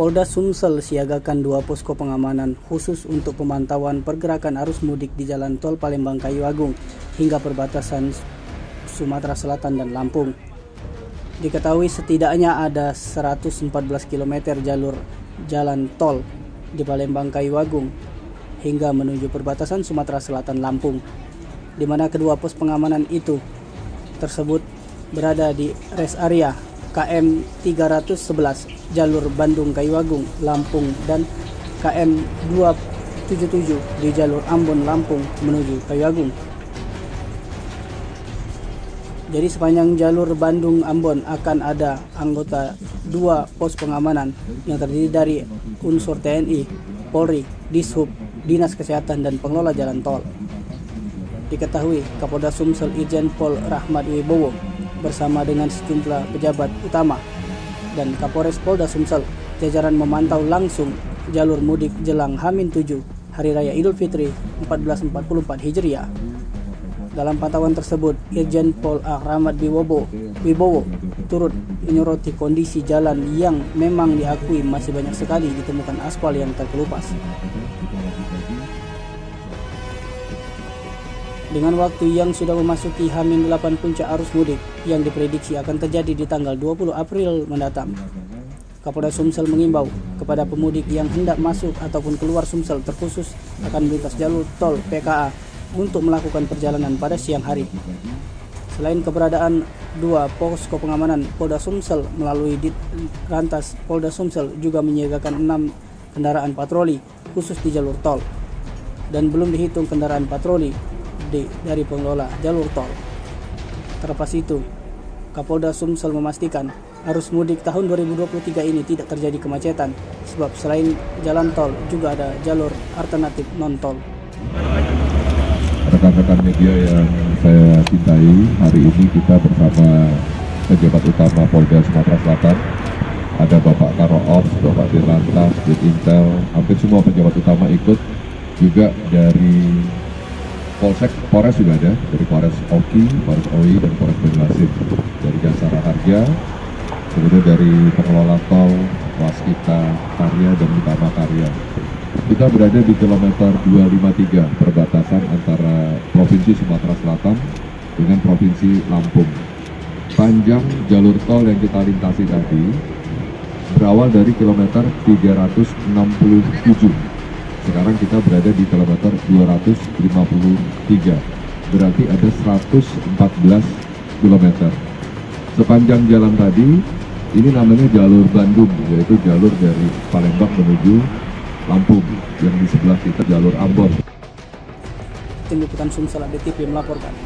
Polda Sumsel siagakan 2 posko pengamanan khusus untuk pemantauan pergerakan arus mudik di Jalan Tol Palembang Kayu Agung hingga perbatasan Sumatera Selatan dan Lampung. Diketahui setidaknya ada 114 km jalur jalan tol di Palembang Kayu Agung hingga menuju perbatasan Sumatera Selatan Lampung, di mana kedua pos pengamanan itu tersebut berada di rest area KM 311 jalur Bandung Kayu Agung Lampung dan KM 277 di jalur Ambon Lampung menuju Kayu Agung. Jadi sepanjang jalur Bandung Ambon akan ada anggota 2 pos pengamanan yang terdiri dari unsur TNI, Polri, Dishub, Dinas Kesehatan dan pengelola jalan tol. Diketahui Kapolda Sumsel Irjen Pol Rahmat Wibowo bersama dengan sejumlah pejabat utama dan Kapolres Polda Sumsel jajaran memantau langsung jalur mudik jelang H-7 Hari Raya Idul Fitri 1444 Hijriah. Dalam pantauan tersebut, Irjen Pol Rahmat Wibowo turut menyoroti kondisi jalan yang memang diakui masih banyak sekali ditemukan aspal yang terkelupas. Dengan waktu yang sudah memasuki H-8 puncak arus mudik yang diprediksi akan terjadi di tanggal 20 April mendatang, Kapolda Sumsel mengimbau kepada pemudik yang hendak masuk ataupun keluar Sumsel terkhusus akan melintas jalur tol PKA untuk melakukan perjalanan pada siang hari. Selain keberadaan 2 posko pengamanan, Polda Sumsel melalui Ditlantas Polda Sumsel juga menyiagakan 6 kendaraan patroli khusus di jalur tol, dan belum dihitung kendaraan patroli dari pengelola jalur tol. Terlepas itu, Kapolda Sumsel memastikan arus mudik tahun 2023 ini tidak terjadi kemacetan, sebab selain jalan tol juga ada jalur alternatif non-tol. Rekan-rekan media yang saya cintai, hari ini kita bersama pejabat utama Polda Sumatera Selatan. Ada Bapak Karo Ops, Bapak Ditlantas, Dit Intel, hampir semua pejabat utama ikut. Juga dari Polsek, Polres juga ada, dari Polres Oki, Polres OI, dan Polres Banyuasin, dari Jasara Harja, kemudian dari pengelola tol, Waskita Karya, dan Utama Karya. Kita berada di kilometer 253, perbatasan antara Provinsi Sumatera Selatan dengan Provinsi Lampung. Panjang jalur tol yang kita lintasi tadi berawal dari kilometer 367. Sekarang kita berada di kilometer 253, berarti ada 114 km. Sepanjang jalan tadi, ini namanya jalur Bandung, yaitu jalur dari Palembang menuju Lampung, yang di sebelah kita jalur Ambon. Tim Liputan Sumsel ABTV melaporkan.